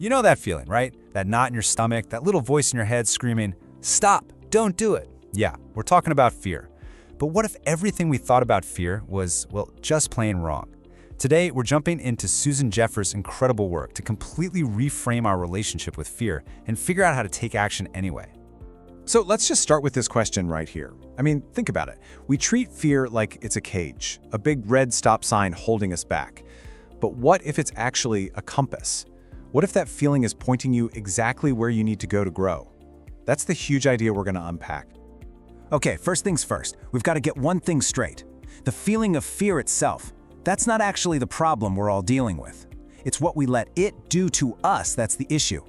You know that feeling, right? That knot in your stomach, that little voice in your head screaming, "Stop, don't do it." Yeah, we're talking about fear. But what if everything we thought about fear was, well, just plain wrong? Today, we're jumping into Susan Jeffers' incredible work to completely reframe our relationship with fear and figure out how to take action anyway. So let's just start with this question right here. I mean, think about it. We treat fear like it's a cage, a big red stop sign holding us back. But what if it's actually a compass? What if that feeling is pointing you exactly where you need to go to grow? That's the huge idea we're going to unpack. Okay, first things first, we've got to get one thing straight. The feeling of fear itself, that's not actually the problem we're all dealing with. It's what we let it do to us that's the issue.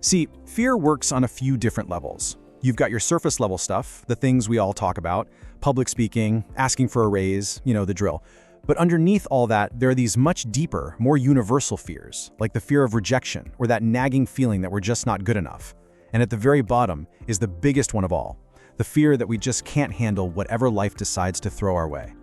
See, fear works on a few different levels. You've got your surface level stuff, the things we all talk about, public speaking, asking for a raise, you know, the drill. But underneath all that, there are these much deeper, more universal fears, like the fear of rejection or that nagging feeling that we're just not good enough. And at the very bottom is the biggest one of all, the fear that we just can't handle whatever life decides to throw our way.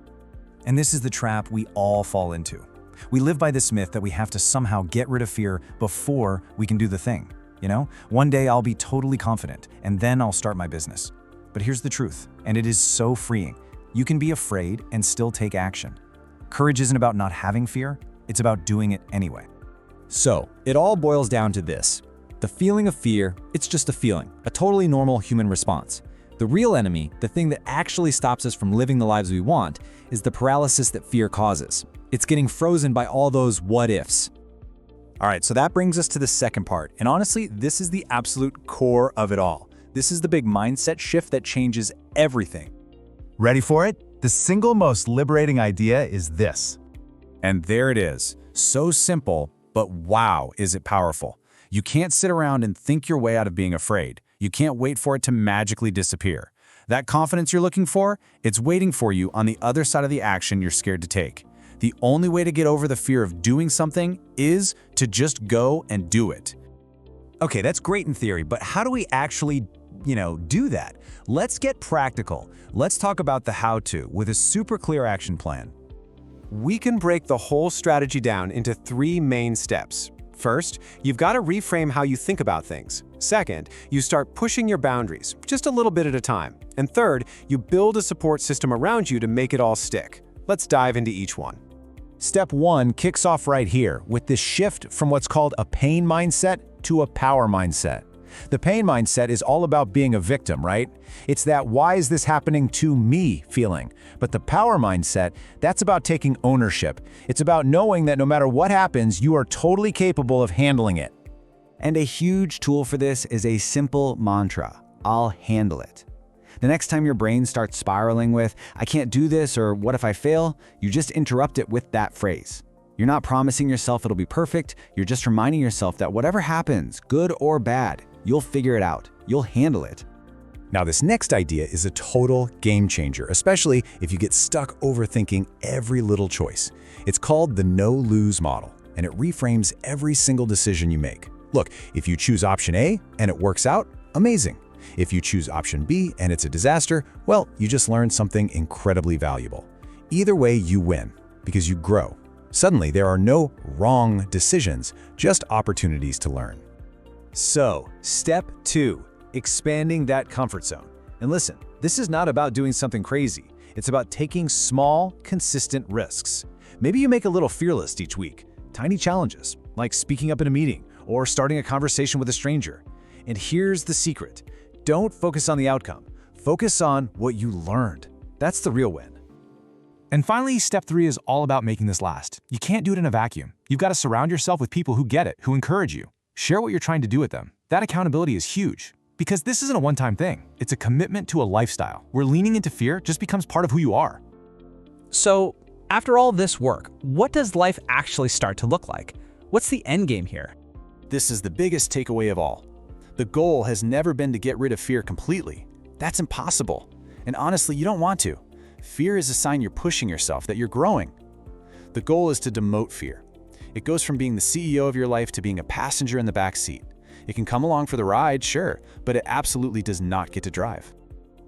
And this is the trap we all fall into. We live by this myth that we have to somehow get rid of fear before we can do the thing. You know, one day I'll be totally confident, and then I'll start my business. But here's the truth, and it is so freeing. You can be afraid and still take action. Courage isn't about not having fear, it's about doing it anyway. So, it all boils down to this. The feeling of fear, it's just a feeling, a totally normal human response. The real enemy, the thing that actually stops us from living the lives we want, is the paralysis that fear causes. It's getting frozen by all those what-ifs. All right, so that brings us to the second part. And honestly, this is the absolute core of it all. This is the big mindset shift that changes everything. Ready for it? The single most liberating idea is this. And there it is. So simple, but wow, is it powerful. You can't sit around and think your way out of being afraid. You can't wait for it to magically disappear. That confidence you're looking for, it's waiting for you on the other side of the action you're scared to take. The only way to get over the fear of doing something is to just go and do it. Okay, that's great in theory, but how do we actually, do that? Let's get practical. Let's talk about the how-to with a super clear action plan. We can break the whole strategy down into 3 main steps. First, you've got to reframe how you think about things. Second, you start pushing your boundaries, just a little bit at a time. And third, you build a support system around you to make it all stick. Let's dive into each one. Step 1 kicks off right here with this shift from what's called a pain mindset to a power mindset. The pain mindset is all about being a victim, right? It's that "why is this happening to me" feeling. But the power mindset, that's about taking ownership. It's about knowing that no matter what happens, you are totally capable of handling it. And a huge tool for this is a simple mantra: I'll handle it. The next time your brain starts spiraling with, "I can't do this," or "what if I fail?" you just interrupt it with that phrase. You're not promising yourself it'll be perfect, you're just reminding yourself that whatever happens, good or bad, you'll figure it out, you'll handle it. Now, this next idea is a total game changer, especially if you get stuck overthinking every little choice. It's called the no-lose model, and it reframes every single decision you make. Look, if you choose option A and it works out, amazing. If you choose option B and it's a disaster, well, you just learned something incredibly valuable. Either way, you win, because you grow. Suddenly, there are no wrong decisions, just opportunities to learn. So, step 2, expanding that comfort zone. And listen, this is not about doing something crazy. It's about taking small, consistent risks. Maybe you make a little fear list each week. Tiny challenges, like speaking up in a meeting or starting a conversation with a stranger. And here's the secret. Don't focus on the outcome. Focus on what you learned. That's the real win. And finally, step 3 is all about making this last. You can't do it in a vacuum. You've got to surround yourself with people who get it, who encourage you. Share what you're trying to do with them. That accountability is huge. Because this isn't a one-time thing. It's a commitment to a lifestyle, where leaning into fear just becomes part of who you are. So, after all this work, what does life actually start to look like? What's the end game here? This is the biggest takeaway of all. The goal has never been to get rid of fear completely. That's impossible. And honestly, you don't want to. Fear is a sign you're pushing yourself, that you're growing. The goal is to demote fear. It goes from being the CEO of your life to being a passenger in the back seat. It can come along for the ride, sure, but it absolutely does not get to drive.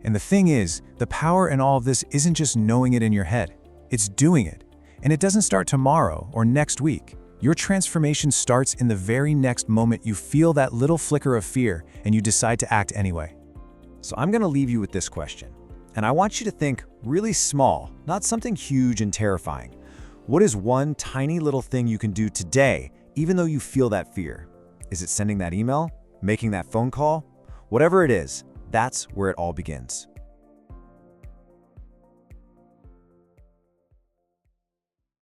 And the thing is, the power in all of this isn't just knowing it in your head. It's doing it. And it doesn't start tomorrow or next week. Your transformation starts in the very next moment you feel that little flicker of fear and you decide to act anyway. So I'm going to leave you with this question. And I want you to think really small, not something huge and terrifying. What is one tiny little thing you can do today, even though you feel that fear? Is it sending that email? Making that phone call? Whatever it is, that's where it all begins.